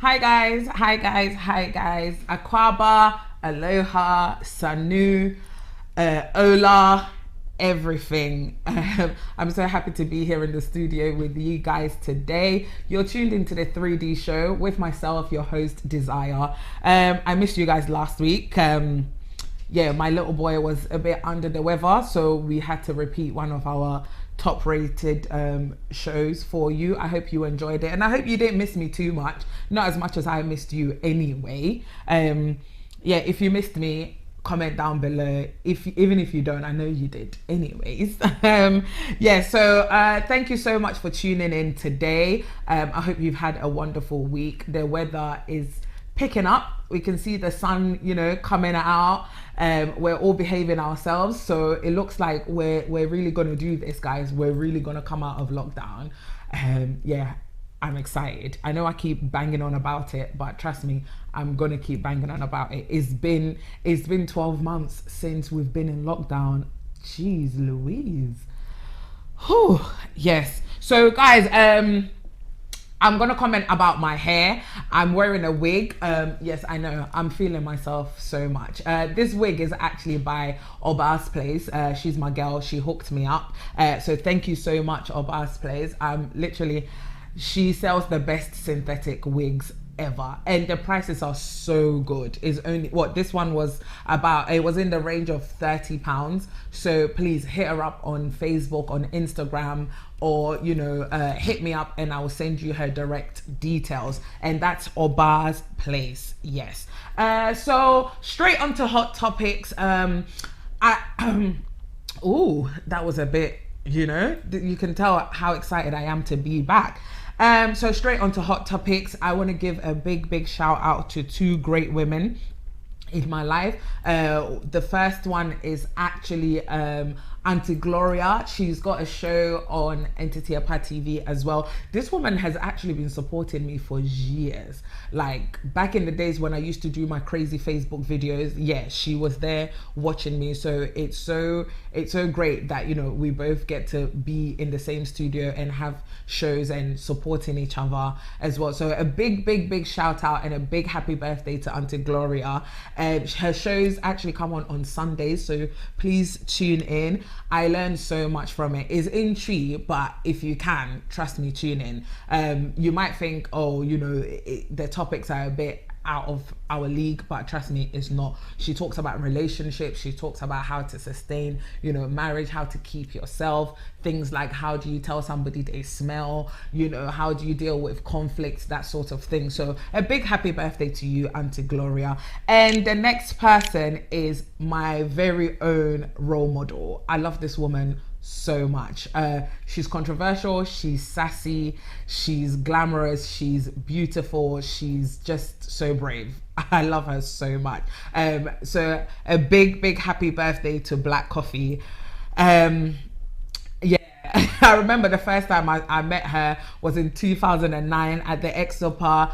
Hi guys. Akwaba, aloha, sanu, ola, everything. I'm so happy to be here in the studio with you guys today. You're tuned into the 3D show with myself, your host, Desire. I missed you guys last week. Yeah, my little boy was a bit under the weather, so we had to repeat one of our top rated shows for you. I hope you enjoyed it, and I hope you didn't miss me too much, not as much as I missed you anyway. Yeah, if you missed me, comment down below. Even if you don't, I know you did anyways. Yeah, so thank you so much for tuning in today. I hope you've had a wonderful week. The weather is picking up. We can see the sun, coming out. We're all behaving ourselves, so it looks like we're really gonna do this, guys. We're really gonna come out of lockdown. Yeah, I'm excited. I know I keep banging on about it, but trust me, I'm gonna keep banging on about it. It's been 12 months since we've been in lockdown. Jeez Louise. Whew. Yes. So guys, I'm gonna comment about my hair. I'm wearing a wig. Yes, I know, I'm feeling myself so much. This wig is actually by Obas Place. She's my girl, she hooked me up. So thank you so much, Obas Place. She sells the best synthetic wigs ever, and the prices are so good. Is only what this one was about, it was in the range of £30. So please hit her up on Facebook, on Instagram, or hit me up and I will send you her direct details. And that's Oba's Place. Yes. So straight onto hot topics. Oh, that was a bit, you can tell how excited I am to be back. So straight onto hot topics. I want to give a big shout out to two great women in my life. The first one is actually Auntie Gloria. She's got a show on Entity Apa TV as well. This woman has actually been supporting me for years. Like back in the days when I used to do my crazy Facebook videos, yeah, she was there watching me. So it's so great that we both get to be in the same studio and have shows and supporting each other as well. So a big shout out and a big happy birthday to Auntie Gloria. Her shows actually come on Sundays, so please tune in. I learned so much from it. It's in tree, but if you can, trust me, tune in. You might think, the topics are a bit out of our league, but trust me, it's not. She talks about relationships, she talks about how to sustain marriage, how to keep yourself, things like how do you tell somebody they smell, how do you deal with conflicts, that sort of thing. So a big happy birthday to you, Auntie Gloria. And the next person is my very own role model. I love this woman so much. She's controversial, she's sassy, she's glamorous, she's beautiful, she's just so brave. I love her so much. So a big happy birthday to Black Coffee. Yeah, I remember the first time I met her was in 2009 at the Exopa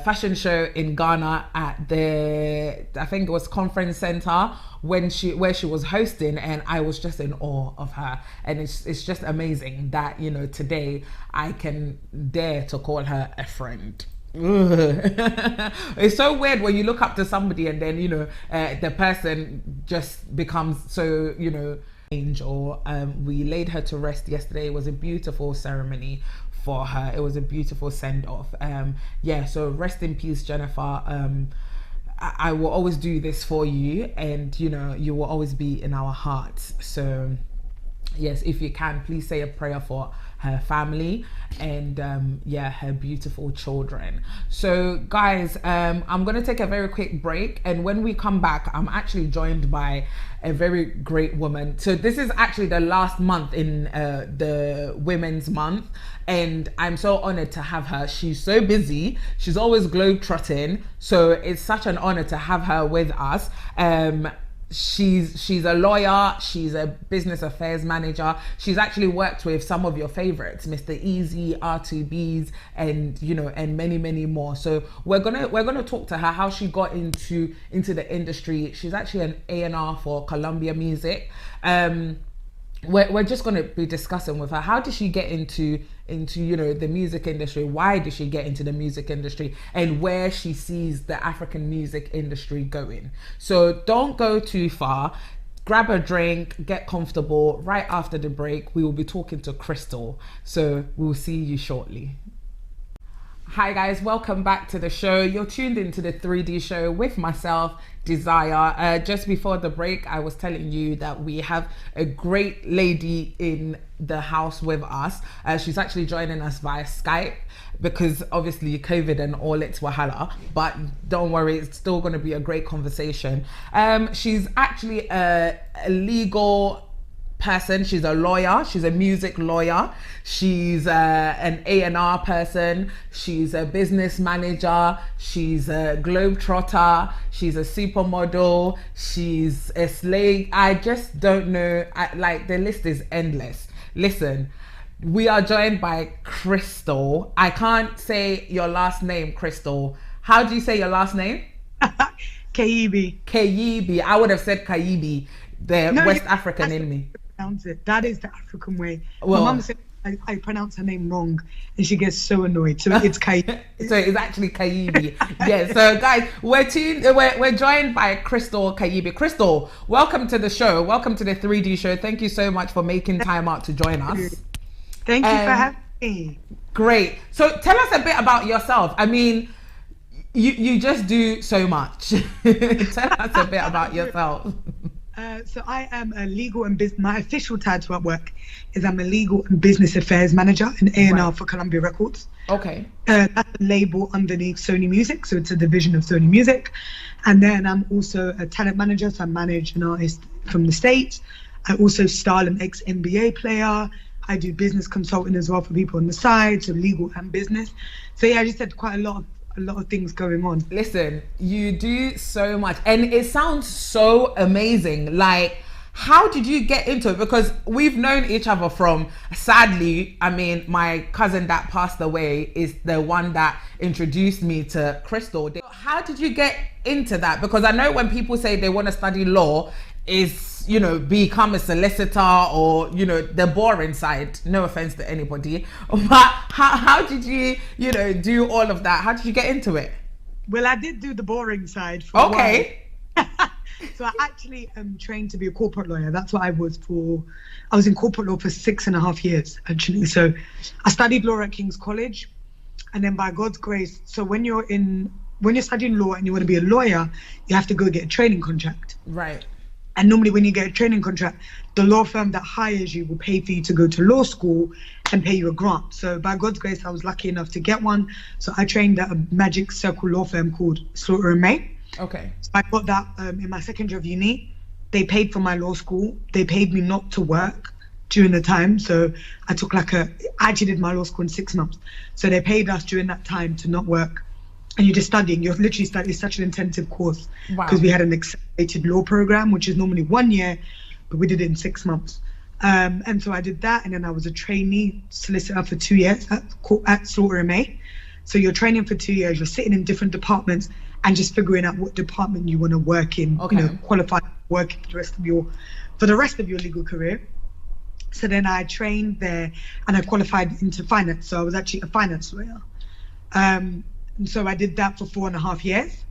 fashion show in Ghana at I think it was Conference Center, where she was hosting, and I was just in awe of her. And it's just amazing that today I can dare to call her a friend. It's so weird when you look up to somebody and then the person just becomes so angel. We laid her to rest yesterday. It was a beautiful ceremony for her. It was a beautiful send-off. Yeah, so rest in peace, Jennifer. I will always do this for you, and you will always be in our hearts. So yes, if you can, please say a prayer for her family and her beautiful children. So guys, I'm gonna take a very quick break, and when we come back, I'm actually joined by a very great woman. So this is actually the last month in the Women's Month, and I'm so honored to have her. She's so busy, she's always globetrotting, so it's such an honor to have her with us. She's a lawyer, she's a business affairs manager. She's actually worked with some of your favorites, Mr. Easy, R2Bs, and and many more. So we're gonna talk to her how she got into the industry. She's actually an A&R for Columbia Music. We're just going to be discussing with her, how did she get into into, you know, the music industry. Why did she get into the music industry, and where she sees the African music industry going. So don't go too far. Grab a drink, get comfortable. Right after the break, we will be talking to Crystal. So we'll see you shortly. Hi guys, welcome back to the show. You're tuned into the 3D show with myself, Desire. Just before the break, I was telling you that we have a great lady in the house with us. She's actually joining us via Skype because obviously COVID and all its wahala, but don't worry, it's still going to be a great conversation. She's actually a legal person. She's a lawyer. She's a music lawyer. She's an A&R person. She's a business manager. She's a globetrotter. She's a supermodel. She's a slave. I just don't know. Like, the list is endless. Listen, we are joined by Crystal. I can't say your last name, Crystal. How do you say your last name? Kayibi. Kayibi. I would have said Kayibi, the West African in me. It. That is the African way. Well, my mum said I pronounce her name wrong and she gets so annoyed. So it's Kayibi. So it's actually Kayibi. Yeah. So guys, we're joined by Crystal Kayibi. Crystal, welcome to the show. Welcome to the 3D show. Thank you so much for making time out to join us. Thank you for having me. Great. So tell us a bit about yourself. I mean, you just do so much. Tell us a bit about yourself. So I am a legal and business. My official title at work is I'm a legal and business affairs manager in A&R for Columbia Records. Okay. That's a label underneath Sony Music, so it's a division of Sony Music. And then I'm also a talent manager, so I manage an artist from the States. I also style an ex-NBA player. I do business consulting as well for people on the side, so legal and business. So yeah, I just had quite a lot of things going on. Listen, you do so much and it sounds so amazing. Like, how did you get into it? Because we've known each other from, sadly, I mean, my cousin that passed away is the one that introduced me to Crystal. How did you get into that? Because I know when people say they want to study law, is, you know, become a solicitor or, you know, the boring side. No offense to anybody, but how did you, you know, do all of that? How did you get into it? Well, I did do the boring side for a while. So I actually trained to be a corporate lawyer. That's what I was for. I was in corporate law for 6.5 years, actually. So I studied law at King's College, and then by God's grace, so when you're studying law and you want to be a lawyer, you have to go get a training contract. Right. And normally when you get a training contract, the law firm that hires you will pay for you to go to law school and pay you a grant. So by God's grace, I was lucky enough to get one. So I trained at a Magic Circle law firm called Slaughter and May. Okay. So I got that in my second year of uni. They paid for my law school. They paid me not to work during the time. So I took I actually did my law school in 6 months. So they paid us during that time to not work. And you're just studying. You're literally studying. It's such an intensive course because we had an accelerated law program, which is normally 1 year, but we did it in 6 months. And so I did that, and then I was a trainee solicitor for 2 years at Slaughter and May. So you're training for 2 years. You're sitting in different departments and just figuring out what department you want to work in. Okay. You know, qualified work for the rest of your legal career. So then I trained there, and I qualified into finance. So I was actually a finance lawyer. And so I did that for 4.5 years.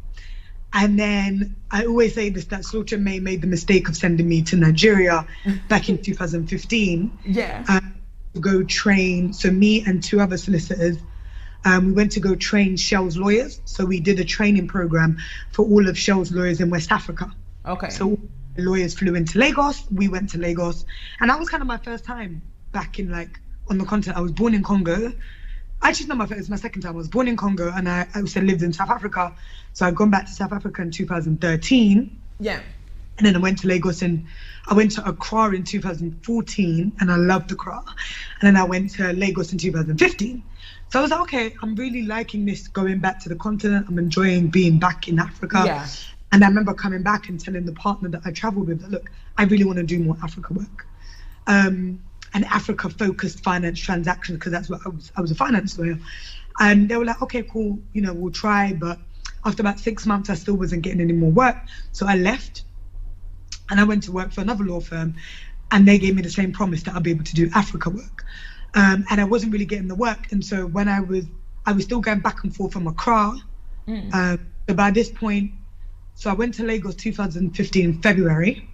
And then I always say this, that Slaughter and May made the mistake of sending me to Nigeria back in 2015. Yeah. To go train, so me and 2 other solicitors, we went to go train Shell's lawyers. So we did a training program for all of Shell's lawyers in West Africa. Okay. So all the lawyers flew into Lagos, we went to Lagos. And that was kind of my first time back in on the continent. I was born in Congo. Actually, it's not my first, it's my second time. I was born in Congo and I also lived in South Africa. So I'd gone back to South Africa in 2013. Yeah. And then I went to Lagos and I went to Accra in 2014 and I loved Accra. And then I went to Lagos in 2015. So I was like, okay, I'm really liking this going back to the continent. I'm enjoying being back in Africa. Yeah. And I remember coming back and telling the partner that I traveled with that, look, I really want to do more Africa work. And Africa-focused finance transactions, because that's what I was a finance lawyer. And they were like, okay, cool, you know, we'll try. But after about 6 months, I still wasn't getting any more work. So I left and I went to work for another law firm, and they gave me the same promise that I'll be able to do Africa work. And I wasn't really getting the work. And so when I was still going back and forth from Accra. So by this point, so I went to Lagos 2015 February.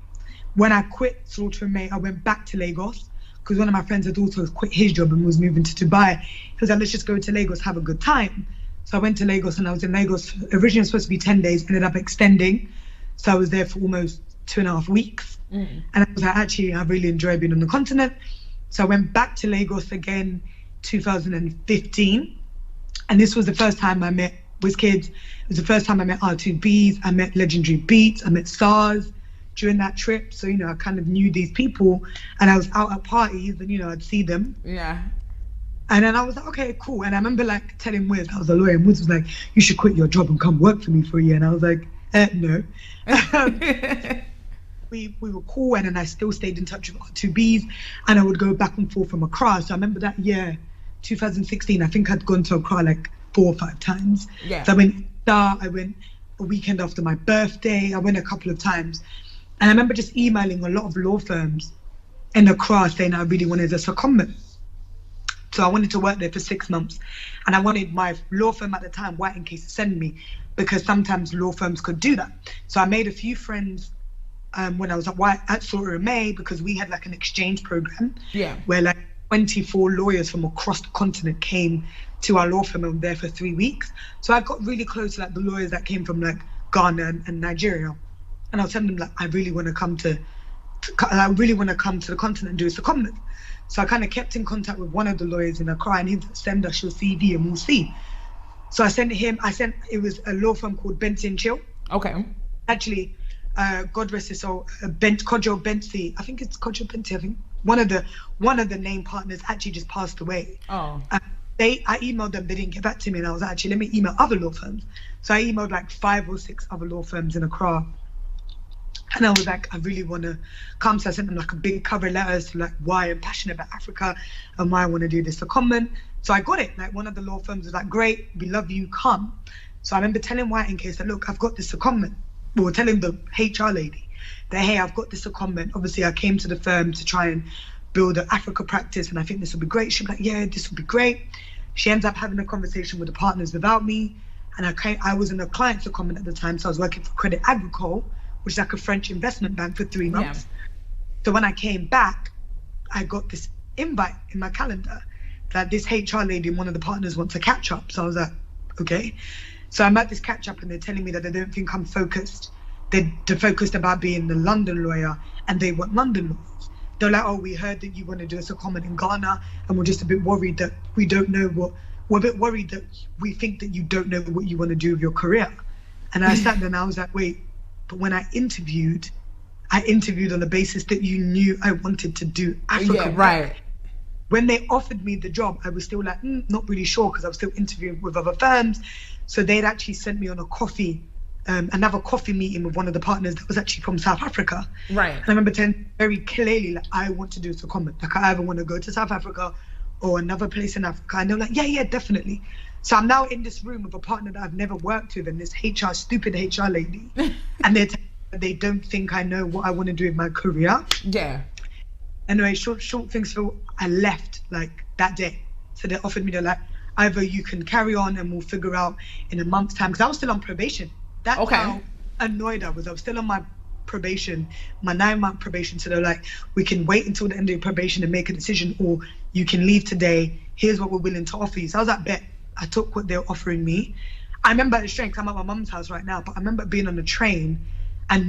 When I quit Slaughter and May, I went back to Lagos because one of my friends had also quit his job and was moving to Dubai. He was like, let's just go to Lagos, have a good time. So I went to Lagos, and I was in Lagos, originally supposed to be 10 days, ended up extending. So I was there for almost 2.5 weeks. And I was like, actually, I really enjoy being on the continent. So I went back to Lagos again 2015. And this was the first time I met WizKids. It was the first time I met R2Bs. I met Legendary Beats. I met SARS during that trip. So, I kind of knew these people, and I was out at parties and, I'd see them. Yeah. And then I was like, okay, cool. And I remember like telling Wiz, I was a lawyer, and Wiz was like, you should quit your job and come work for me for a year. And I was like, no. We were cool, and then I still stayed in touch with R2Bs, and I would go back and forth from Accra. So I remember that year, 2016, I think I'd gone to Accra like 4 or 5 times. Yeah. So I went a weekend after my birthday. I went a couple of times. And I remember just emailing a lot of law firms in Accra saying I really wanted a secondment. So I wanted to work there for 6 months. And I wanted my law firm at the time, White & Case, to send me, because sometimes law firms could do that. So I made a few friends when I was at Slaughter and May, because we had like an exchange program where like 24 lawyers from across the continent came to our law firm and were there for 3 weeks. So I got really close to like the lawyers that came from like Ghana and Nigeria. And I was telling them like, I really want to come to the continent and do a secondment. So I kind of kept in contact with one of the lawyers in Accra, and he said, send us your CV and we'll see. So I sent it was a law firm called Benson Chill. Okay. Actually, God rest his soul, Kojo Bensi, I think it's Kojo Bensi, I think one of the name partners actually just passed away. Oh. I emailed them, they didn't get back to me, and I was like, actually, let me email other law firms. So I emailed like 5 or 6 other law firms in Accra. And I was like, I really want to come. So I sent them like a big cover letter as to like why I'm passionate about Africa and why I want to do this secondment. So I got it. Like one of the law firms was like, great, we love you, come. So I remember telling White & Case that, look, I've got this secondment. Well, telling the HR lady that, hey, I've got this secondment. Obviously, I came to the firm to try and build an Africa practice, and I think this will be great. She'll be like, yeah, this will be great. She ends up having a conversation with the partners without me. And I was in a client secondment at the time, so I was working for Credit Agricole, which is like a French investment bank, for 3 months. Yeah. So when I came back, I got this invite in my calendar that this HR lady and one of the partners wants to catch up. So I was like, okay. So I'm at this catch up, and they're telling me that they don't think I'm focused. They're focused about being the London lawyer, and they want London lawyers. They're like, oh, we heard that you want to do a secondment in Ghana, and we're just a bit worried that we don't know we're a bit worried that we think that you don't know what you want to do with your career. And I sat there and I was like, wait, but when I interviewed on the basis that you knew I wanted to do Africa. Yeah, right. When they offered me the job, I was still like, not really sure, because I was still interviewing with other firms. So they'd actually sent me on another coffee meeting with one of the partners that was actually from South Africa. Right. And I remember telling very clearly, like, I want to do a secondment. Like, I either want to go to South Africa or another place in Africa. And they're like, yeah, definitely. So I'm now in this room with a partner that I've never worked with, and this stupid HR lady. And they don't think I know what I want to do with my career. Yeah. Anyway, short things short, I left like that day. So they offered me, they're like, either you can carry on and we'll figure out in a month's time, because I was still on probation. That's how annoyed I was. I was still on my probation, my 9-month probation. So they're like, we can wait until the end of your probation and make a decision, or you can leave today. Here's what we're willing to offer you. So I was like, bet. I took what they were offering me. I remember it's strange, I'm at my mum's house right now, but I remember being on a train and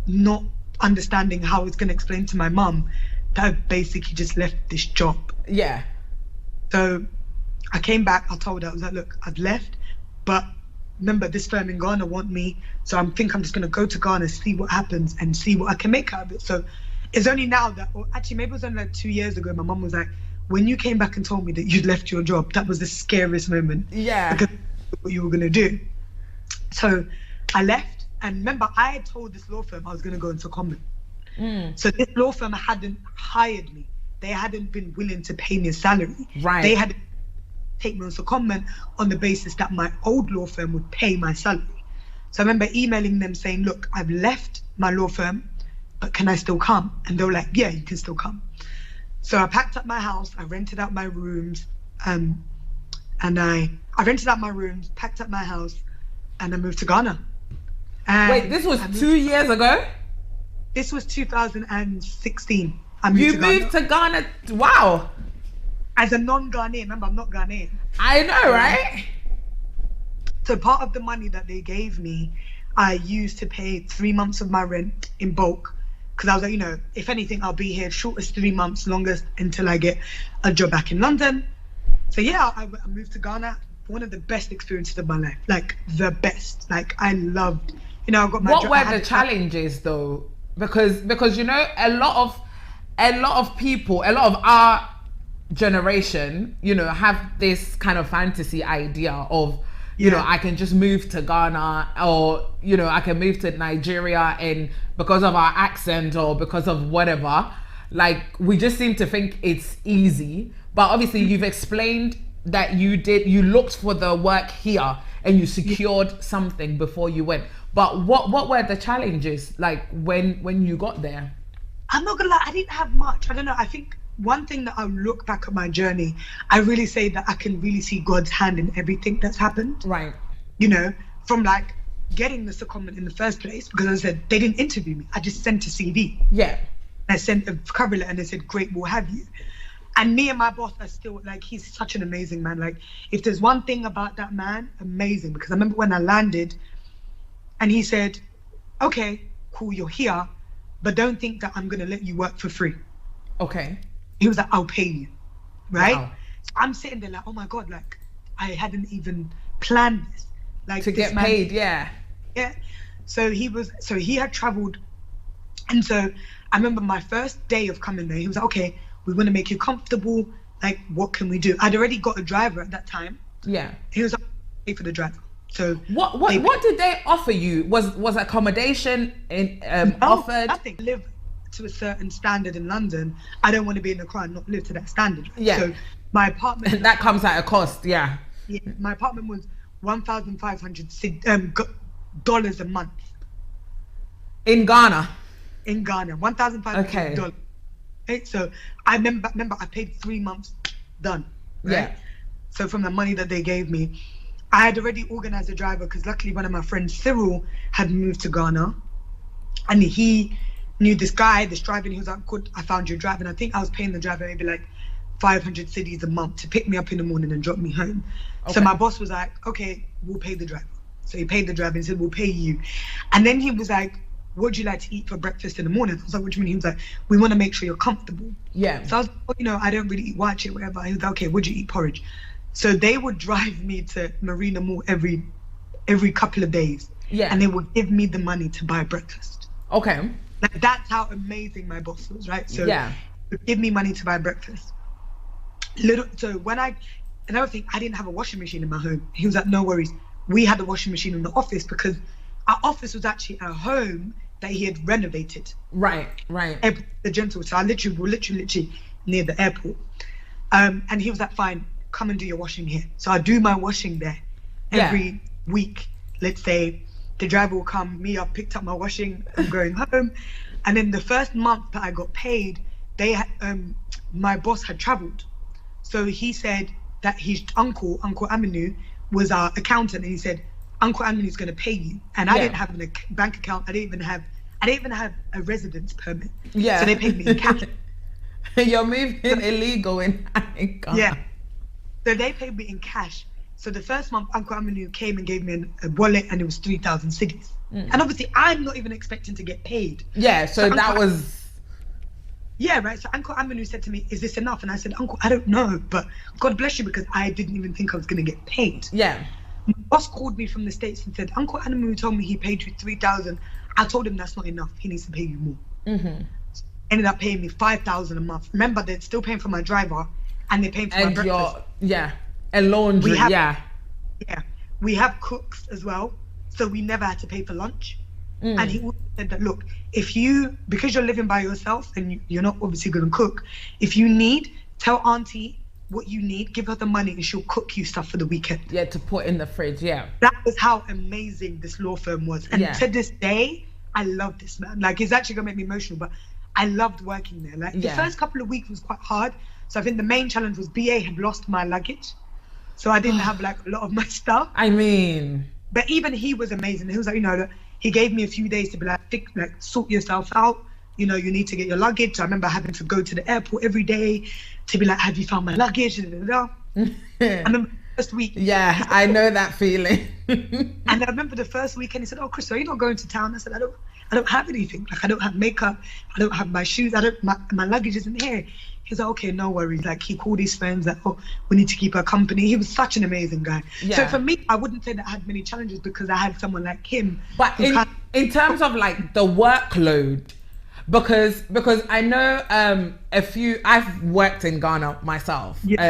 not understanding how I was going to explain to my mum that I basically just left this job. Yeah. So I came back, I told her, I was like, look, I've left, but remember, this firm in Ghana want me, so I think I'm just going to go to Ghana, see what happens, and see what I can make out of it. So it's only now that, or actually maybe it was only like 2 years ago, my mum was like, when you came back and told me that you'd left your job, that was the scariest moment. Yeah. Because what you were going to do. So I left, and remember, I had told this law firm I was going to go into secondment. So this law firm hadn't hired me. They hadn't been willing to pay me a salary. Right. They had take me on secondment on the basis that my old law firm would pay my salary. So I remember emailing them saying, look, I've left my law firm, but can I still come? And they were like, yeah, you can still come. So I packed up my house, I rented out my rooms, and I rented out my rooms, packed up my house, and I moved to Ghana. And Wait, this was 2 years ago? This was 2016. You moved to Ghana? Wow. As a non-Ghanaian, remember, I'm not Ghanaian. I know, right? So part of the money that they gave me, I used to pay 3 months of my rent in bulk. Because I was like, you know, if anything, I'll be here shortest 3 months, longest until I get a job back in London. So yeah, I moved to Ghana. One of the best experiences of my life, like the best. Like I loved, you know, I got my What job. were the challenges though? Because you know, a lot of people, a lot of our generation, you know, have this kind of fantasy idea of, you know, I can just move to Ghana, or, you know, I can move to Nigeria, and because of our accent or because of whatever, like we just seem to think it's easy. But obviously you've explained that you looked for the work here and you secured something before you went. But what were the challenges like when you got there? I'm not gonna lie, I didn't have much. I don't know. I think one thing that I look back at my journey, I really say that I can really see God's hand in everything that's happened. Right. You know, from like getting the secondment in the first place, because as I said, they didn't interview me. I just sent a CV. Yeah. I sent a cover letter and they said, great, we'll have you. And me and my boss are still, like, he's such an amazing man. Like, if there's one thing about that man, amazing. Because I remember when I landed and he said, okay, cool, you're here, but don't think that I'm going to let you work for free. Okay. He was like, I'll pay you, right? Wow. So I'm sitting there like, oh my God, like, I hadn't even planned this. Like, To get paid, yeah. Yeah. So he had traveled. And so I remember my first day of coming there, he was like, okay, we want to make you comfortable. Like, what can we do? I'd already got a driver at that time. Yeah. He was like, pay for the driver. So what did they offer you? Was accommodation offered? Nothing. Live to a certain standard in London. I don't want to be in the car and not live to that standard. Yeah. So my apartment. That comes at a cost. Yeah. Yeah. My apartment was $1,500 dollars a month. In Ghana. In Ghana, $1,500. Okay. Okay. So I remember I paid 3 months, done. Right? Yeah. So from the money that they gave me, I had already organized a driver because luckily one of my friends, Cyril, had moved to Ghana, and he knew this driver, and he was like, good, I found you a driver. And I think I was paying the driver maybe like 500 cedis a month to pick me up in the morning and drop me home. Okay. So my boss was like, okay, we'll pay the driver. So he paid the driver and said, we'll pay you. And then he was like, what would you like to eat for breakfast in the morning? I was like, what do you mean? He was like, we want to make sure you're comfortable. Yeah. So I was like, well, you know, I don't really eat white shit, whatever. He was like, okay, would you eat porridge? So they would drive me to Marina Mall every couple of days. Yeah. And they would give me the money to buy breakfast. Okay. Like, that's how amazing my boss was, right? So yeah. He would give me money to buy breakfast. Another thing, I didn't have a washing machine in my home. He was like, no worries. We had a washing machine in the office because our office was actually a home that he had renovated. Right. The gentle. So I literally near the airport. And he was like, fine, come and do your washing here. So I do my washing there every week. Let's say the driver will come, me, I picked up my washing, I'm going home. And then the first month that I got paid, my boss had traveled. So he said that his Uncle Aminu, was our accountant, and he said, Uncle Aminu is going to pay you. And I didn't have a bank account. I didn't even have a residence permit. Yeah. So they paid me in cash. You're moving illegal in Ghana. Yeah. So they paid me in cash. So the first month, Uncle Aminu came and gave me a wallet, and it was 3,000 cedis. And obviously, I'm not even expecting to get paid. Yeah, so that was... Yeah, right. So Uncle Aminu said to me, is this enough? And I said, Uncle, I don't know, but God bless you, because I didn't even think I was going to get paid. Yeah. My boss called me from the States and said, Uncle Aminu told me he paid you 3,000. I told him that's not enough. He needs to pay you more. Mm-hmm. Ended up paying me 5,000 a month. Remember, they're still paying for my driver, and they're paying for my breakfast. And laundry, Yeah. We have cooks as well, so we never had to pay for lunch. And he said that, look, because you're living by yourself and you're not obviously going to cook, if you need, tell auntie what you need, give her the money, and she'll cook you stuff for the weekend. Yeah, to put in the fridge, yeah. That was how amazing this law firm was. And to this day, I love this man. Like, it's actually going to make me emotional, but I loved working there. Like the Yeah. first couple of weeks was quite hard. So I think the main challenge was BA had lost my luggage. So I didn't have like a lot of my stuff. I mean, But even he was amazing. He was like, you know, look, he gave me a few days to be like, sort yourself out. You know, you need to get your luggage. So I remember having to go to the airport every day to be like, have you found my luggage? And then first week. Yeah, I know that feeling. And I remember the first weekend he said, "Oh, Chris, are you not going to town?" I said, I don't have anything. Like I don't have makeup. I don't have my shoes. My luggage isn't here. He's like, "Okay, no worries." Like he called his friends like, "Oh, we need to keep her company." He was such an amazing guy. Yeah. So for me, I wouldn't say that I had many challenges because I had someone like him. But who in terms of like the workload, because I know I've worked in Ghana myself, Yeah.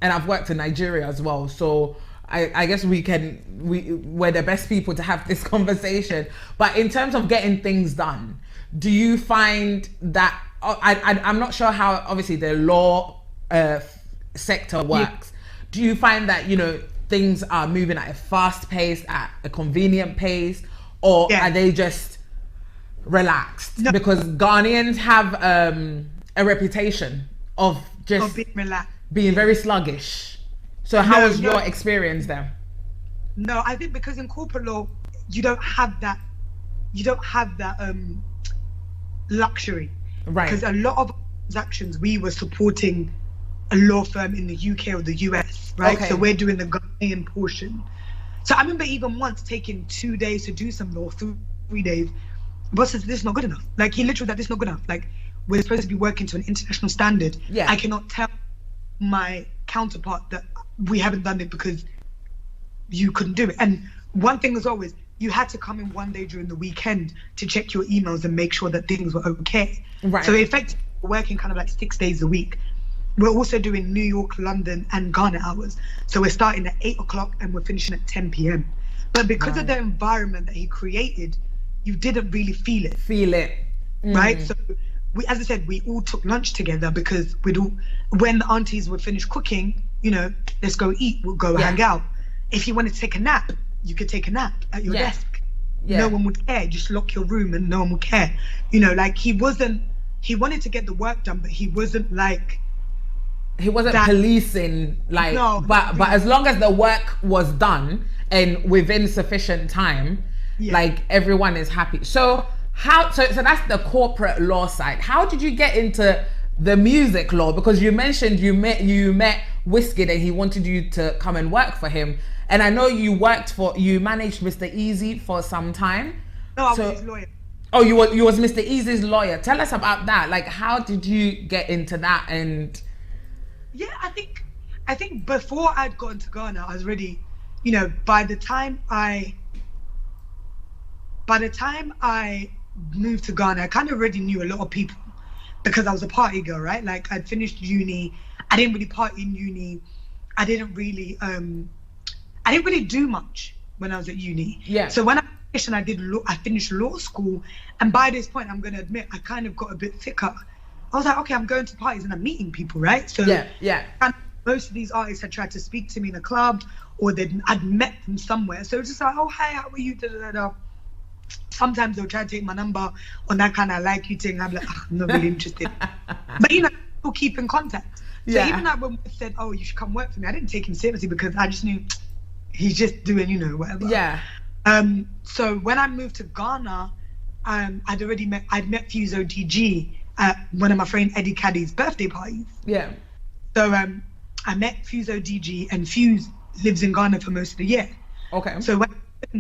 and I've worked in Nigeria as well. So I guess we're the best people to have this conversation. But in terms of getting things done, do you find that I'm not sure how obviously the law sector works. Do you find that, you know, things are moving at a fast pace, at a convenient pace, or Yeah. are they just relaxed? No. Because Ghanaians have a reputation of just being relaxed. being very sluggish. So how No, was no. your experience there? No, I think because in corporate law, you don't have that luxury. Right. Because a lot of transactions, we were supporting a law firm in the UK or the US, right? Okay. So we're doing the Ghanaian portion. So I remember even once taking 2 days to do some law, 3 days. Boss says, "This is not good enough." Like he literally said, "This is not good enough. Like we're supposed to be working to an international standard. Yeah. I cannot tell my counterpart that we haven't done it because you couldn't do it." And one thing was always, you had to come in one day during the weekend to check your emails and make sure that things were okay. Right. So effectively, we're working kind of like 6 days a week. We're also doing New York, London, and Ghana hours. So we're starting at 8 o'clock and we're finishing at 10 p.m. But because of the environment that he created, you didn't really feel it, right? So we, as I said, we all took lunch together because when the aunties would finish cooking, you know, let's go eat, we'll go hang out. If you wanted to take a nap, you could take a nap at your desk. Yeah. No one would care. Just lock your room and no one would care. You know, like he wanted to get the work done, but he wasn't like, he wasn't that- policing, like, No. but as long as the work was done and within sufficient time, Yeah. like everyone is happy. So so that's the corporate law side. How did you get into the music law? Because you mentioned you met Wizkid and he wanted you to come and work for him. And I know you managed Mr. Easy for some time. no, I So- was his lawyer. Oh, you was Mr. Easy's lawyer. Tell us about that. Like, how did you get into that? And Yeah, I think before I'd gotten to Ghana, I was ready. You know, by the time I moved to Ghana, I kind of already knew a lot of people because I was a party girl, right? Like I'd finished uni. I didn't really party in uni. I didn't really do much when I was at uni. Yeah. So when I finished and I finished law school, and by this point, I'm going to admit, I kind of got a bit thicker. I was like, okay, I'm going to parties and I'm meeting people, right? So yeah. and most of these artists had tried to speak to me in a club or I'd met them somewhere. So it was just like, oh, hi, how are you? Da, da, da, da. Sometimes they'll try to take my number on that kind of like you thing. I'm like, I'm not really interested. But you know, people keep in contact. So Yeah. even like when we said, oh, you should come work for me, I didn't take him seriously because I just knew he's just doing, you know, whatever. Yeah. So when I moved to Ghana, I'd met Fuso DG at one of my friend Eddie Caddy's birthday parties. Yeah. So I met Fuso DG, and Fuse lives in Ghana for most of the year. Okay. So when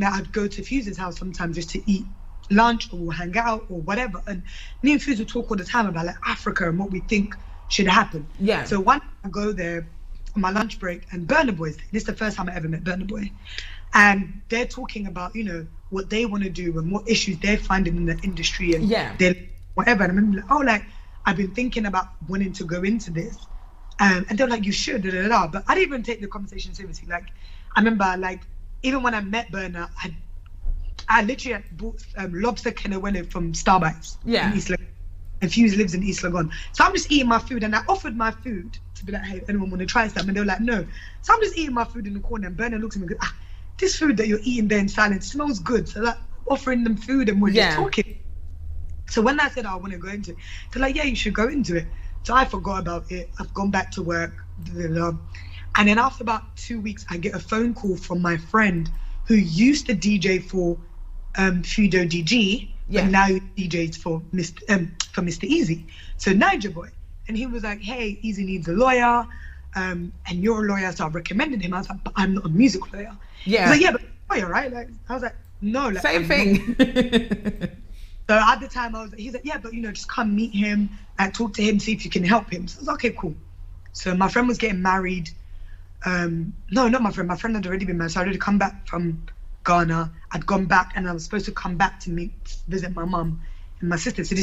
I'd go to Fuse's house sometimes just to eat lunch or hang out or whatever. And me and Fuse would talk all the time about like Africa and what we think should happen. Yeah. So one time I go there on my lunch break and Burna Boy's there. This is the first time I ever met Burna Boy. And they're talking about, you know, what they want to do and what issues they're finding in the industry and they're whatever. And I remember like, oh, like I've been thinking about wanting to go into this. And they're like, you should, da, da, da, da. But I didn't even take the conversation seriously. Like, I remember, like, even when I met Burna, I literally had bought lobster kenewele from Starbites in East Legon. And Fuse lives in East Legon. So I'm just eating my food, and I offered my food to be like, hey, anyone want to try something? And they were like, no. So I'm just eating my food in the corner, and Burna looks at me and goes, this food that you're eating there in silence smells good. So like offering them food, and we're just talking. So when I said I want to go into it, they're like, yeah, you should go into it. So I forgot about it. I've gone back to work. Blah, blah, blah. And then after about 2 weeks, I get a phone call from my friend who used to DJ for Fudo DG, but now he DJs for Mr. Easy. So Niger Boy. And he was like, hey, Easy needs a lawyer. And you're a lawyer, so I recommended him. I was like, but I'm not a music lawyer. Yeah. He's like, yeah, but lawyer, right? Like, I was like, no. Like, same thing. So at the time, he's like, yeah, but just come meet him and talk to him, see if you can help him. So I was like, okay, cool. So my friend was getting married. No, not my friend. My friend had already been married. So I'd already come back from Ghana. I'd gone back and I was supposed to come back to visit my mum and my sister. So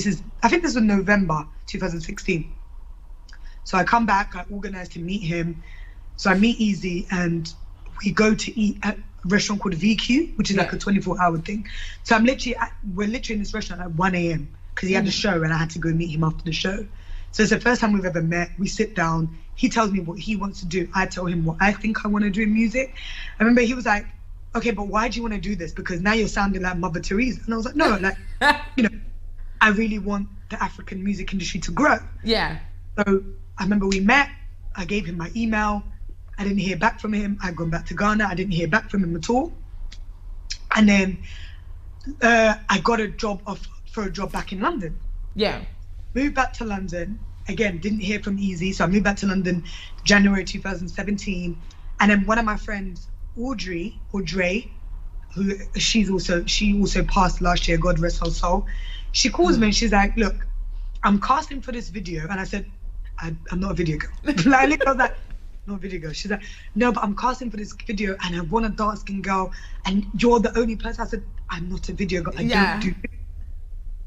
I think this was November 2016. So I come back, I organized to meet him. So I meet Easy and we go to eat at a restaurant called VQ, which is like a 24-hour thing. So we're literally in this restaurant at 1 a.m. because he had a show and I had to go meet him after the show. So it's the first time we've ever met. We sit down, he tells me what he wants to do. I tell him what I think I want to do in music. I remember he was like, okay, but why do you want to do this? Because now you're sounding like Mother Teresa. And I was like, no, like, I really want the African music industry to grow. Yeah. So I remember we met, I gave him my email. I didn't hear back from him. I'd gone back to Ghana. I didn't hear back from him at all. And then I got a job for a job back in London. Yeah. Moved back to London. Again, didn't hear from Easy. So I moved back to London January 2017. And then one of my friends, Audrey, who she also passed last year, God rest her soul. She calls me and she's like, look, I'm casting for this video. And I said, I'm not a video girl. I was like, not a video girl. She's like, no, but I'm casting for this video and I want a dark skinned girl and you're the only person. I said, I'm not a video girl. I don't do it.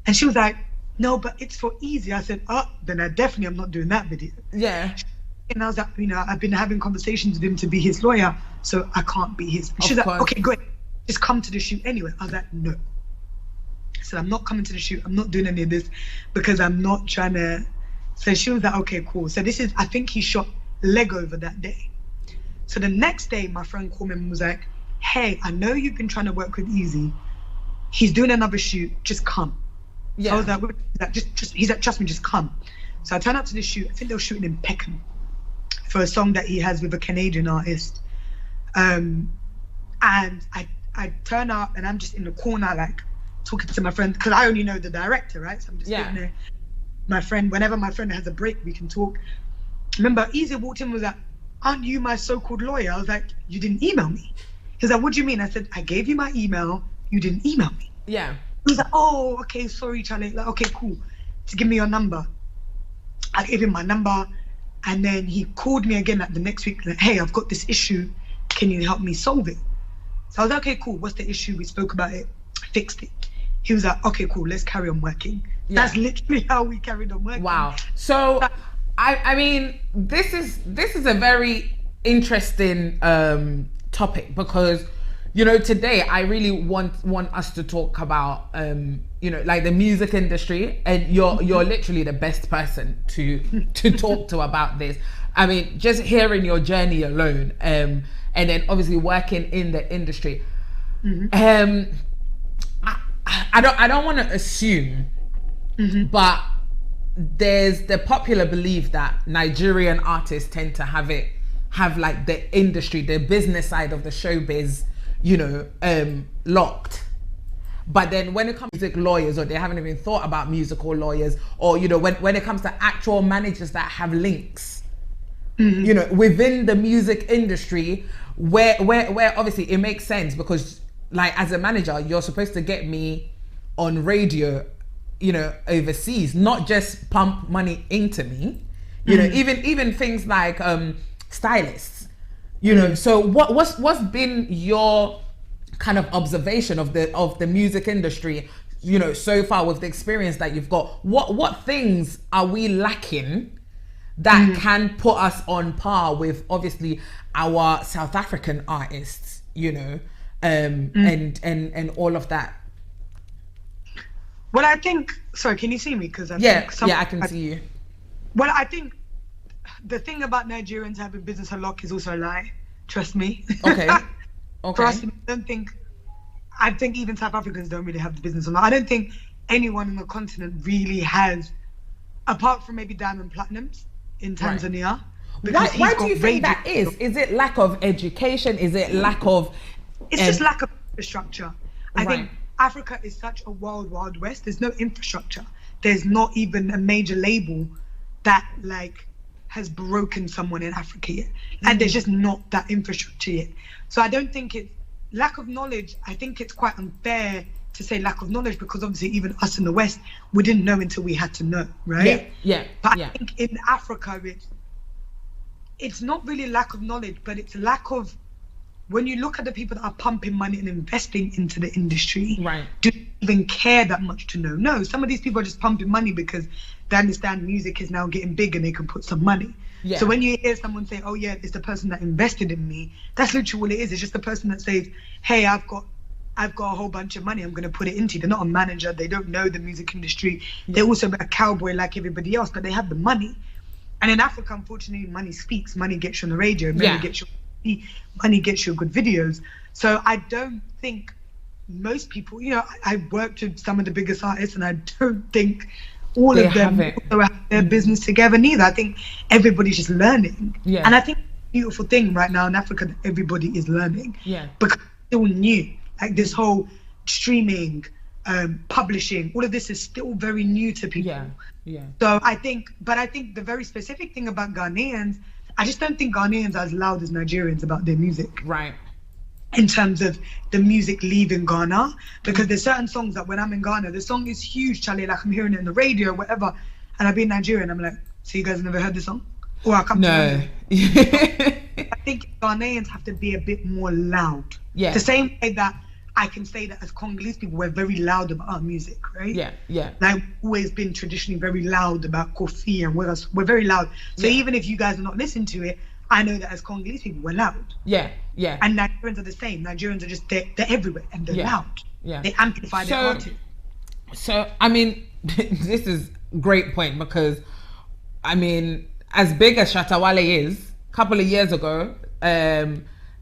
And she was like, no, but it's for Easy. I said, oh, then I definitely am not doing that video. Yeah. And I was like, I've been having conversations with him to be his lawyer, so I can't be his. She's like, okay, great. Just come to the shoot anyway. I was like, no. I said, I'm not coming to the shoot. I'm not doing any of this because I'm not trying to. So she was like, okay, cool. So I think he shot leg over that day. So the next day, my friend called me and was like, hey, I know you've been trying to work with Easy. He's doing another shoot. Just come. Yeah. I was like, he's like, trust me, just come. So I turned up to the shoot. I think they were shooting in Peckham for a song that he has with a Canadian artist. And I turn up and I'm just in the corner, like talking to my friend, because I only know the director, right? So I'm just sitting there. My friend, whenever my friend has a break, we can talk. Remember, Easy walked in and was like, aren't you my so-called lawyer? I was like, you didn't email me. He was like, what do you mean? I said, I gave you my email. You didn't email me. Yeah. He was like, oh, okay, sorry, Charlie. Like, okay, cool. To give me your number. I gave him my number. And then he called me again like the next week, like, hey, I've got this issue. Can you help me solve it? So I was like, okay, cool. What's the issue? We spoke about it. I fixed it. He was like, okay, cool. Let's carry on working. Yeah. That's literally how we carried on working. Wow. So, I mean, this is a very interesting topic because, today I really want us to talk about, like the music industry, and you're literally the best person to talk to about this. I mean, just hearing your journey alone, and then obviously working in the industry. Mm-hmm. I don't want to assume, but there's the popular belief that Nigerian artists tend to have like the industry, the business side of the showbiz, locked. But then when it comes to music lawyers, or they haven't even thought about musical lawyers, or when it comes to actual managers that have links, within the music industry, where obviously it makes sense because, like, as a manager, you're supposed to get me on radio, overseas, not just pump money into me, even things like stylists, So what's been your kind of observation of the music industry, so far with the experience that you've got? What things are we lacking that can put us on par with obviously our South African artists, and all of that? Well, I think, sorry, can you see me? Because I can see you. Well, I think the thing about Nigerians having business unlock is also a lie. Trust me. Okay. Trust me. I think even South Africans don't really have the business unlock. I don't think anyone on the continent really has, apart from maybe Diamond Platnumz in Tanzania. Why do you think that is? Is it lack of education? Is it lack of... It's just lack of infrastructure. I think Africa is such a wild, wild west. There's no infrastructure. There's not even a major label that like has broken someone in Africa yet. And there's just not that infrastructure yet. So I don't think it's lack of knowledge. I think it's quite unfair to say lack of knowledge, because obviously even us in the West, we didn't know until we had to know, right? But I think in Africa, it's not really lack of knowledge, but it's lack of, when you look at the people that are pumping money and investing into the industry, do you even care that much to know? No, some of these people are just pumping money because they understand music is now getting big and they can put some money. So when you hear someone say, oh yeah, it's the person that invested in me, that's literally what it is. It's just the person that says, hey, I've got a whole bunch of money, I'm going to put it into you. They're not a manager, they don't know the music industry. They're also a cowboy like everybody else, but they have the money. And in Africa, unfortunately, money speaks. Money gets you on the radio, money gets you good videos. So I don't think most people, I worked with some of the biggest artists, and I don't think all of them have their business together neither. I think everybody's just learning. And I think the beautiful thing right now in Africa that everybody is learning. Because it's still new. Like this whole streaming, publishing, all of this is still very new to people. So I think the very specific thing about Ghanaians, I just don't think Ghanaians are as loud as Nigerians about their music. In terms of the music leaving Ghana, because there's certain songs that when I'm in Ghana, the song is huge, Charlie, like I'm hearing it on the radio or whatever, and I've been Nigerian, I'm like, so you guys have never heard this song? Or I come to I think Ghanaians have to be a bit more loud. The same way that I can say that as Congolese people, we're very loud about our music, right? Like, we've always been traditionally very loud about Kofi, and we're very loud. So even if you guys are not listening to it, I know that as Congolese people, we're loud. And Nigerians are the same. Nigerians are just, they're everywhere, and they're loud. They amplify their artists. So, I mean, this is a great point, because, I mean, as big as Shatta Wale is, a couple of years ago,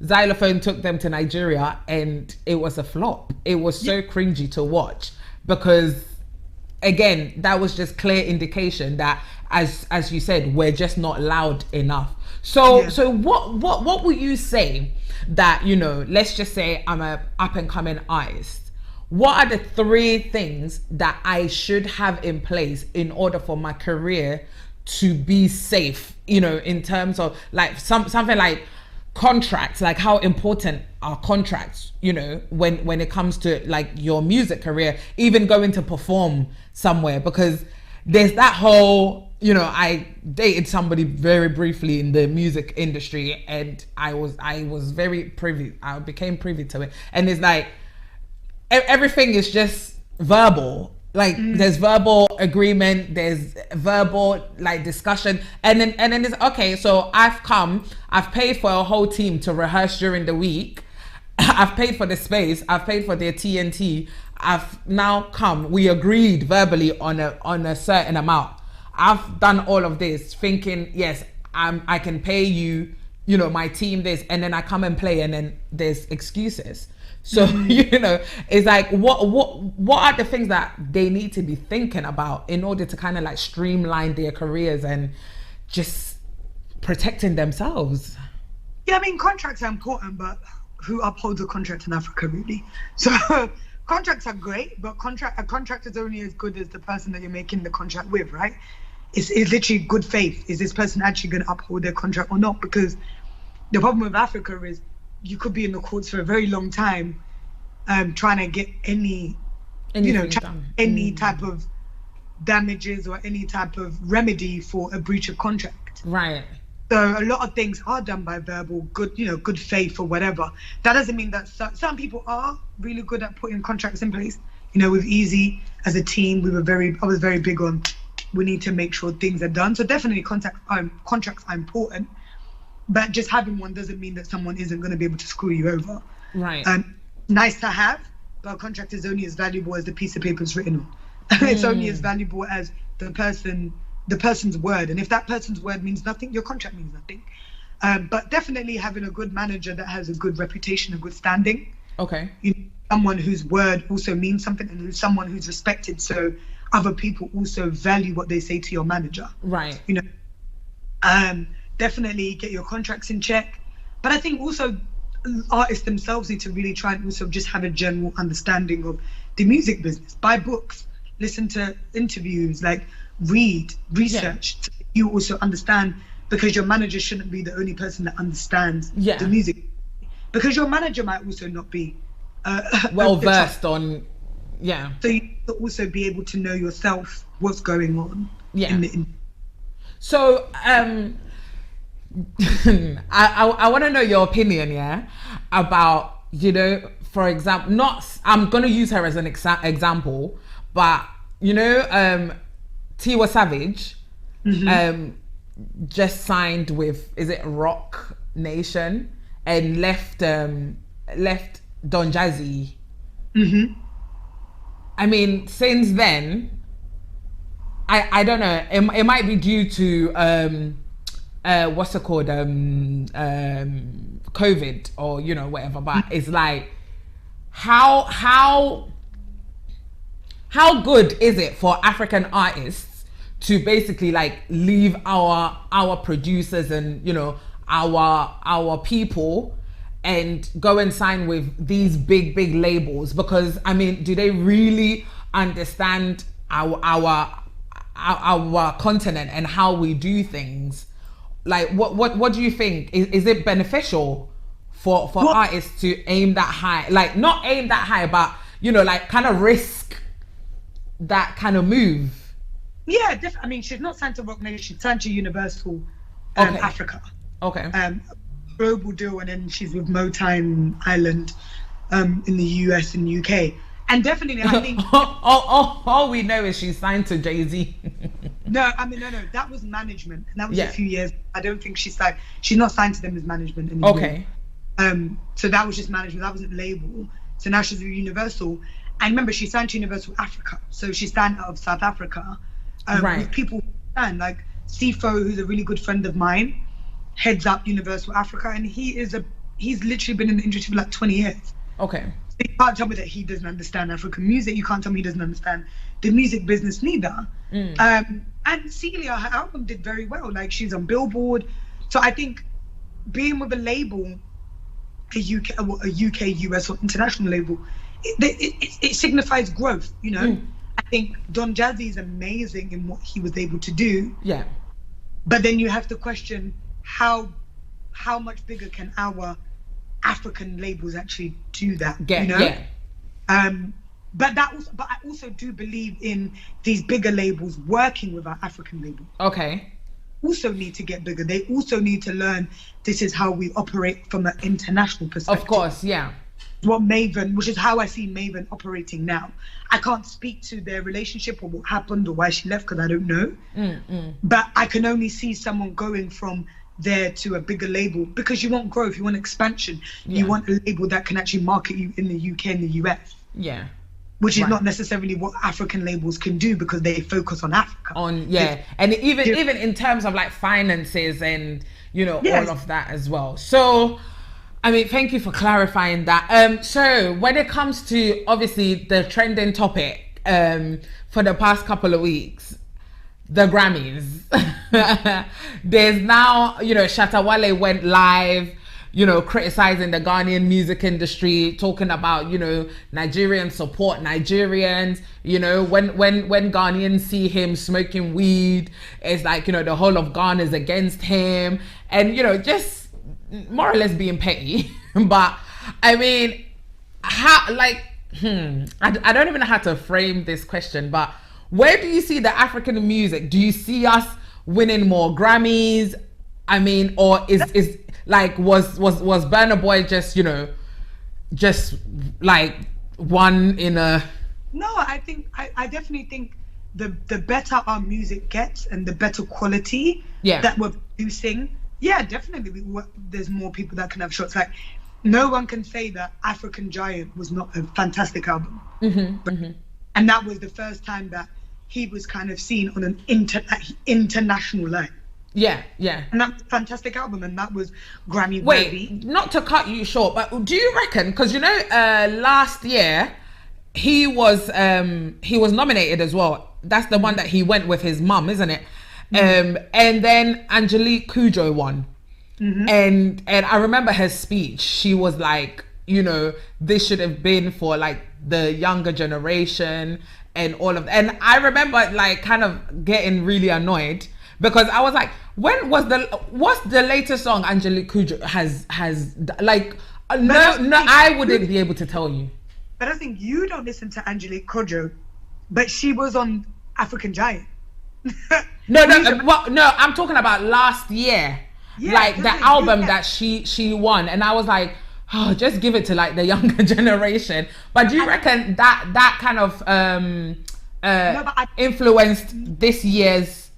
Xylophone took them to Nigeria and it was a flop. It was so cringy to watch, because again, that was just clear indication that, as you said, we're just not loud enough. So what would you say that, let's just say I'm a up and coming artist. What are the 3 things that I should have in place in order for my career to be safe, in terms of like something like contracts, like how important are contracts, when it comes to like your music career, even going to perform somewhere, because there's that whole, I dated somebody very briefly in the music industry, and I was very privy, I became privy to it, and it's like everything is just verbal. Like there's verbal agreement, there's verbal like discussion, and then it's okay. So I've paid for a whole team to rehearse during the week. I've paid for the space, I've paid for their TNT. I've now come. We agreed verbally on a certain amount. I've done all of this, thinking yes, I can pay you, my team this, and then I come and play, and then there's excuses. So, it's like, what are the things that they need to be thinking about in order to kind of like streamline their careers and just protecting themselves? Yeah, I mean, contracts are important, but who upholds a contract in Africa, really? So contracts are great, but a contract is only as good as the person that you're making the contract with, right? It's literally good faith. Is this person actually going to uphold their contract or not? Because the problem with Africa is, you could be in the courts for a very long time, trying to get any type of damages or any type of remedy for a breach of contract. So a lot of things are done by verbal, good faith or whatever. That doesn't mean that some people are really good at putting contracts in place. With Easy as a team, I was very big on, we need to make sure things are done. So definitely contracts are important. But just having one doesn't mean that someone isn't going to be able to screw you over. Nice to have, but a contract is only as valuable as the piece of paper it's written on. It's only as valuable as the person's word. And if that person's word means nothing, your contract means nothing. But definitely having a good manager that has a good reputation, a good standing. someone whose word also means something, and who's someone who's respected, so other people also value what they say to your manager. Right. You know, definitely get your contracts in check. But I think also artists themselves need to really try and also just have a general understanding of the music business. Buy books, listen to interviews, like read, research. So you also understand, because your manager shouldn't be the only person that understands the music. Because your manager might also not be well versed on, So you need to also be able to know yourself what's going on. So I want to know your opinion, about, you know, for example, I'm going to use her as an example, but, you know, Tiwa Savage just signed with, is it Rock Nation, and left Don Jazzy. I mean, since then, I don't know, it might be due to what's it called, COVID, or, you know, whatever, but it's like, how good is it for African artists to basically like leave our producers and, you know, our people and go and sign with these big labels? Because I mean, do they really understand our continent and how we do things? Like, what do you think? Is it beneficial for artists to aim that high? Like, not aim that high, but, you know, like kind of risk that kind of move? Yeah, I mean, she's not signed to Rock Nation, she's signed to Universal Africa. Okay. Global deal, and then she's with Motown Island in the US and UK. And definitely, I think all we know is she's signed to Jay-Z. No, that was management, and that was a few years. I don't think she's not signed to them as management anymore. Okay. So that was just management, that wasn't label. So now she's with Universal. And remember, she signed to Universal Africa, so she signed out of South Africa. With people like Sifo, who's a really good friend of mine, heads up Universal Africa, and he's literally been in the industry for like 20 years. Okay. So you can't tell me that he doesn't understand African music. You can't tell me he doesn't understand the music business neither. And Celia, her album did very well. Like, she's on Billboard. So I think being with a label, a UK, US, or international label, it signifies growth, you know? I think Don Jazzy is amazing in what he was able to do. Yeah. But then you have to question how much bigger can our African labels actually do that, you know? Yeah. But I also do believe in these bigger labels working with our African labels. Okay. Also need to get bigger. They also need to learn this is how we operate from an international perspective. Of course, yeah. Which is how I see Maven operating now. I can't speak to their relationship or what happened or why she left, because I don't know. But I can only see someone going from there to a bigger label, because you want growth, you want expansion, you want a label that can actually market you in the UK and the US. Yeah. Which is not necessarily what African labels can do, because they focus on Africa. And even in terms of like finances and, you know, all of that as well. So, I mean, thank you for clarifying that. So when it comes to obviously the trending topic for the past couple of weeks, the Grammys, there's now, you know, Shatta Wale went live, you know, criticizing the Ghanaian music industry, talking about, you know, Nigerians support Nigerians, you know, when Ghanaians see him smoking weed, it's like, you know, the whole of Ghana is against him, and, you know, just more or less being petty. But I mean, how, like, I don't even know how to frame this question, but where do you see the African music? Do you see us winning more Grammys? I mean, or is like, was Burna Boy just, you know, just like one in a... No, I definitely think the better our music gets and the better quality that we're producing, definitely there's more people that can have shots. Like, no one can say that African Giant was not a fantastic album. And that was the first time that he was kind of seen on an international line. Yeah, yeah. And that's a fantastic album, and that was Grammy worthy. Wait, not to cut you short, but do you reckon? Because you know, last year he was nominated as well. That's the one that he went with his mum, isn't it? And then Angelique Kidjo won. And I remember her speech. She was like, you know, this should have been for like the younger generation and all of. And I remember like kind of getting really annoyed because I was like, what's the latest song Angelique Kidjo has like? No, I wouldn't be able to tell you. But I think you don't listen to Angelique Kidjo, but she was on African Giant. No, I'm talking about last year. Yeah, like the album that she won, and I was like, oh, just give it to like the younger generation. But do you reckon that kind of influenced this year's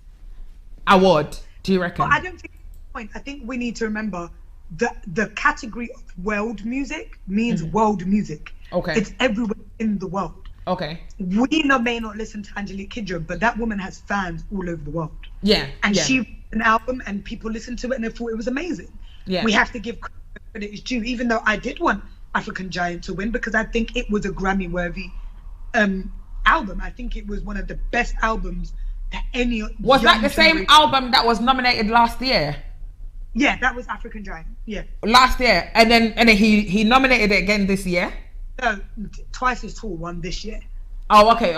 award? Do you reckon? Well, I don't think that's the point. I think we need to remember that the category of world music means world music. Okay. It's everywhere in the world. Okay. We may not listen to Angelique Kidjo, but that woman has fans all over the world. Yeah. And she an album and people listened to it and they thought it was amazing. Yeah. We have to give credit is due, even though I did want African Giant to win because I think it was a Grammy worthy album. I think it was one of the best albums that any was that the same album that was nominated last year? Yeah, that was African Giant. Yeah. Last year. And then he nominated it again this year? No, Twice as Tall won this year. Oh, okay.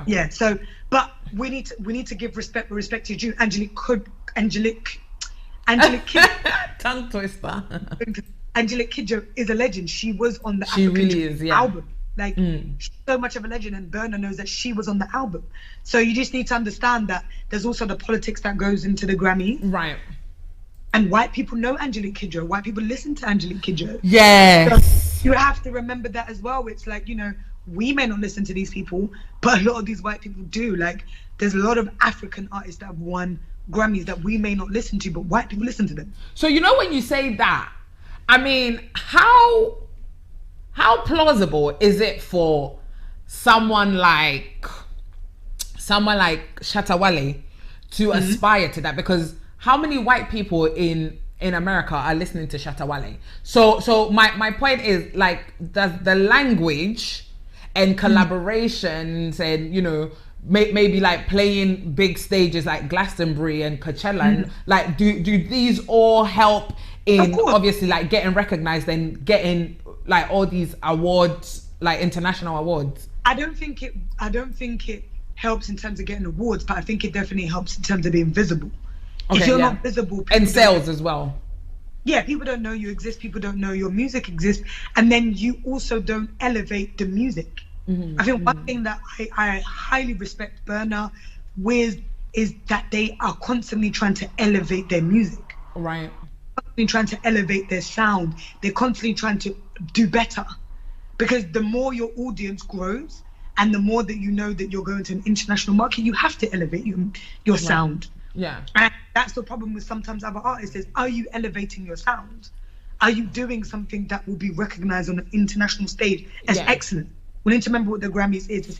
Yeah, so but we need to give respect where respect is due. Angelique Kidjo. Tongue twister. Angelique Kidjo is a legend. She was on the album. Like she's so much of a legend, and Burna knows that she was on the album. So you just need to understand that there's also the politics that goes into the Grammy. Right. And white people know Angelique Kidjo. White people listen to Angelique Kidjo. Yes. So you have to remember that as well. It's like, you know, we may not listen to these people, but a lot of these white people do. Like, there's a lot of African artists that have won Grammys that we may not listen to, but white people listen to them. So, you know, when you say that, I mean, how plausible is it for someone like Shatta Wale to aspire to that? Because how many white people in America are listening to Shatta Wale? So my point is, like, does the language and collaborations and, you know, maybe like playing big stages like Glastonbury and Coachella, and like do these all help in obviously like getting recognized and getting like all these awards, like international awards? I don't think it helps in terms of getting awards, but I think it definitely helps in terms of being visible. If you're not visible, and sales as well. Yeah, people don't know you exist. People don't know your music exists, and then you also don't elevate the music. I think one thing that I highly respect Burna with is that they are constantly trying to elevate their music. Right. Constantly trying to elevate their sound. They're constantly trying to do better, because the more your audience grows and the more that you know that you're going to an international market, you have to elevate your sound. Yeah. And that's the problem with sometimes other artists is, are you elevating your sound? Are you doing something that will be recognized on an international stage as excellent? We need to remember what the Grammys is.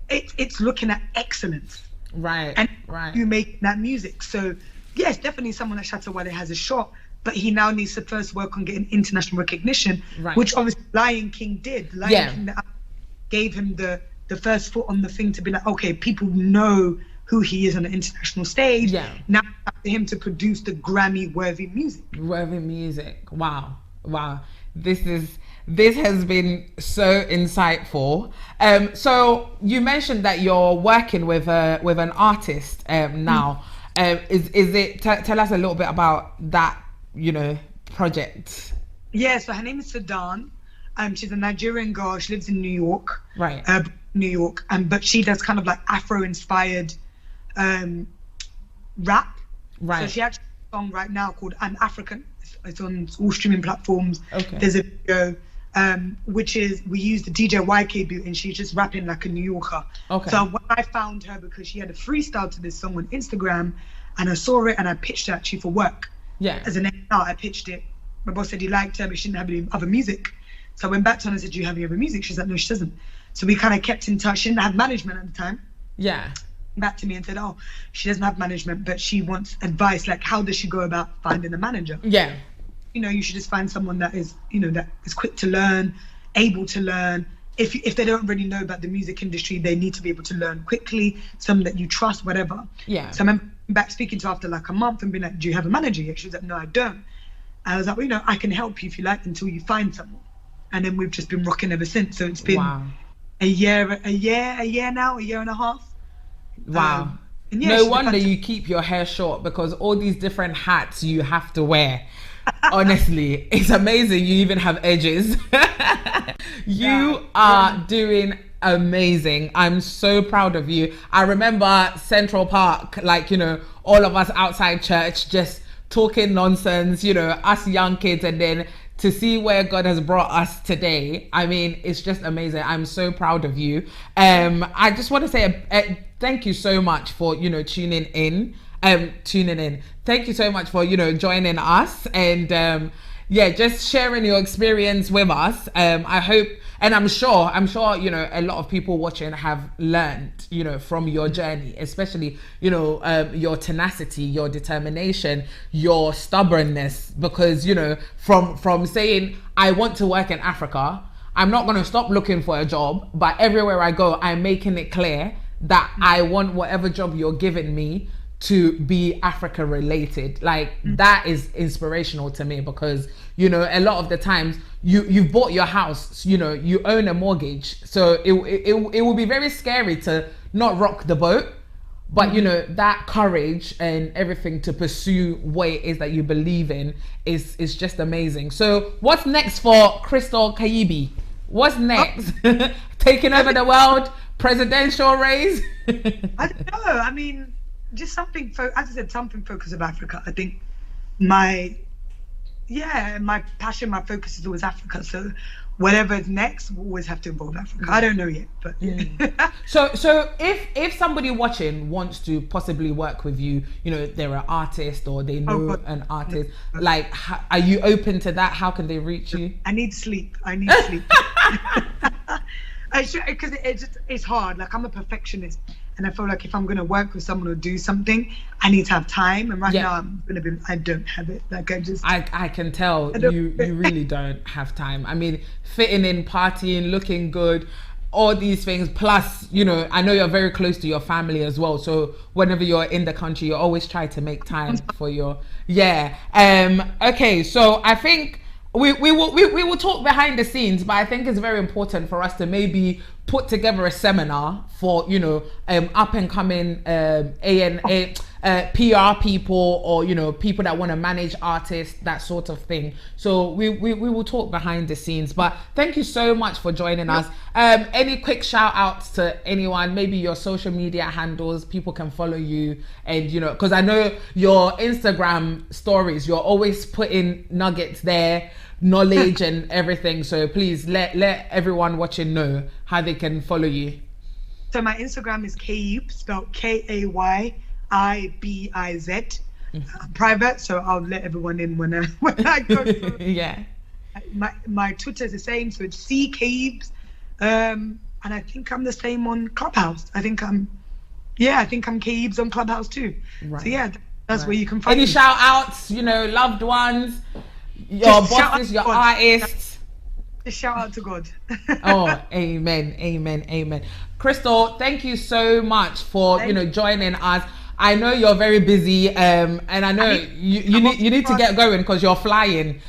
It's looking at excellence. Right. And right. You make that music. So yes, definitely someone like Shatta Wale has a shot, but he now needs to first work on getting international recognition, which obviously Lion King did. Lion King gave him the first foot on the thing to be like, okay, people know who he is on the international stage. Yeah. Now it's up to him to produce the Grammy-worthy music. Worthy music. Wow. This has been so insightful. So you mentioned that you're working with an artist now. Is it? Tell us a little bit about that, you know, project. Yeah. So her name is Sadan. She's a Nigerian girl. She lives in New York. Right. New York. But she does kind of like Afro-inspired rap. Right. So she actually has a song right now called "I'm African." It's on all streaming platforms. Okay. There's a video which is, we use the DJ YK beat and she's just rapping like a New Yorker. Okay. So when I found her, because she had a freestyle to this song on Instagram, and I saw it and I pitched it actually for work. Yeah. As an A&R, I pitched it. My boss said he liked her, but she didn't have any other music. So I went back to her and I said, do you have any other music? She's like, no, she doesn't. So we kind of kept in touch. She didn't have management at the time. Yeah. back to me and said, oh, she doesn't have management, but she wants advice. Like, how does she go about finding a manager? Yeah. You know, you should just find someone that is, you know, that is quick to learn, able to learn. If they don't really know about the music industry, they need to be able to learn quickly, someone that you trust, whatever. Yeah. So I'm back speaking to her after like a month and being like, do you have a manager yet? She was like, no, I don't. I was like, well, you know, I can help you if you like until you find someone. And then we've just been rocking ever since. So it's been a year now, a year and a half. Wow. And yeah, no wonder you keep your hair short, because all these different hats you have to wear. Honestly, it's amazing. You even have edges. You are doing amazing. I'm so proud of you. I remember Central Park, like, you know, all of us outside church just talking nonsense, you know, us young kids, and then to see where God has brought us today. I mean, it's just amazing. I'm so proud of you. I just want to say thank you so much for, you know, tuning in. Thank you so much for, you know, joining us, and yeah, just sharing your experience with us. I hope, and I'm sure, you know, a lot of people watching have learned, you know, from your journey, especially, you know, your tenacity, your determination, your stubbornness, because, you know, from saying, I want to work in Africa, I'm not going to stop looking for a job, but everywhere I go, I'm making it clear that I want whatever job you're giving me to be Africa related. Like, that is inspirational to me, because, you know, a lot of the times you've bought your house, you know, you own a mortgage, so it will be very scary to not rock the boat, but you know, that courage and everything to pursue what it is that you believe in is just amazing. So what's next for Crystal Kayibi? What's next? Taking over the world, presidential race? I don't know. I mean, just something, as I said, something focused on Africa. I think my passion, my focus is always Africa. So whatever's next will always have to involve Africa. I don't know yet, but yeah. So if somebody watching wants to possibly work with you, you know, they're an artist or they know an artist, like, are you open to that? How can they reach you? I need sleep. Because it's hard. Like, I'm a perfectionist, and I feel like if I'm going to work with someone or do something, I need to have time. And right now I don't have it. Like, I can tell you really don't have time. I mean, fitting in, partying, looking good, all these things. Plus, you know, I know you're very close to your family as well. So whenever you're in the country, you always try to make time for your, okay. So I think we will talk behind the scenes, but I think it's very important for us to maybe put together a seminar for, you know, up and coming PR people, or, you know, people that want to manage artists, that sort of thing. So we will talk behind the scenes. But thank you so much for joining us. Any quick shout outs to anyone, maybe your social media handles, people can follow you, and, you know, because I know your Instagram stories, you're always putting nuggets there, knowledge and everything. So please let everyone watching know how they can follow you. So my Instagram is Kayib, spelled Kayibz. Private, so I'll let everyone in when I go through. Yeah. My Twitter is the same, so it's C-Kayibbs. And I think I'm the same on Clubhouse. I think I'm Kayibbs on Clubhouse too. Right. So yeah, that's where you can find any me. Shout outs, you know, loved ones, your bosses, your artists. Just shout out to God. Oh, amen. Crystal, thank you so much for you know, joining us. I know you're very busy, and I know you need to get going because you're flying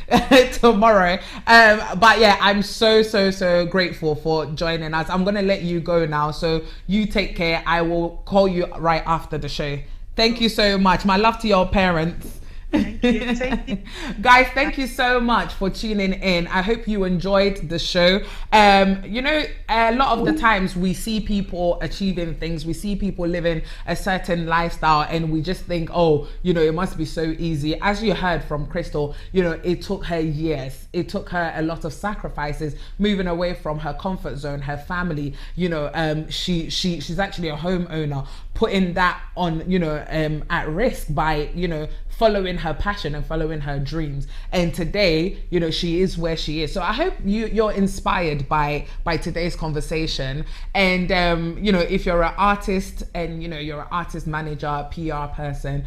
tomorrow. But yeah, I'm so grateful for joining us. I'm gonna let you go now, so you take care. I will call you right after the show. Thank you so much. My love to your parents. Thank you. Guys, thank you so much for tuning in. I hope you enjoyed the show. You know, a lot of the times we see people achieving things, we see people living a certain lifestyle, and we just think, oh, you know, it must be so easy. As you heard from Crystal, you know, it took her years. It took her a lot of sacrifices, moving away from her comfort zone, her family. You know, she's actually a homeowner, putting that on, at risk by, following her passion and following her dreams. And today, she is where she is. So I hope you're inspired by today's conversation. And if you're an artist and you're an artist manager, PR person,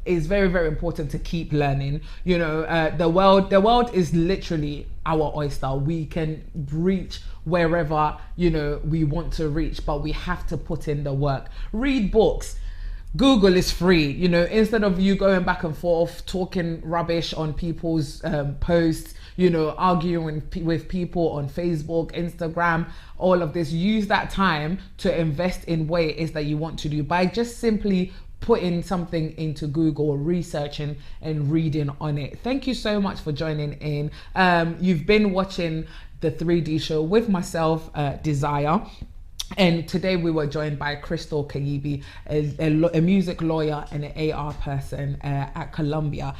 it's very, very important to keep learning. The world is literally our oyster. We can reach wherever we want to reach, but we have to put in the work. Read books. Google is free. Instead of you going back and forth talking rubbish on people's posts, arguing with people on Facebook, Instagram, all of this, use that time to invest in what it is that you want to do by just simply putting something into Google, researching and reading on it. Thank you so much for joining in. You've been watching the 3D show with myself, Desire. And today we were joined by Crystal Kayibi, a music lawyer and an AR person at Columbia.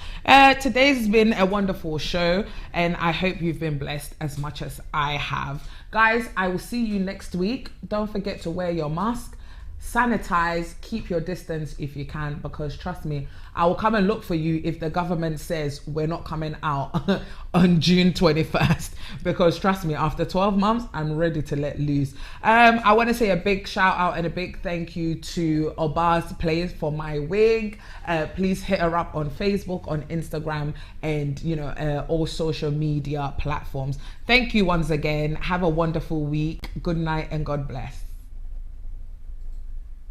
Today's been a wonderful show, and I hope you've been blessed as much as I have. Guys, I will see you next week. Don't forget to wear your mask, sanitize, keep your distance if you can, because trust me, I will come and look for you if the government says we're not coming out on June 21st, because trust me, after 12 months, I'm ready to let loose. I want to say a big shout out and a big thank you to Obaz Plays for my wig. Please hit her up on Facebook, on Instagram, and all social media platforms. Thank you once again. Have a wonderful week. Good night and God bless.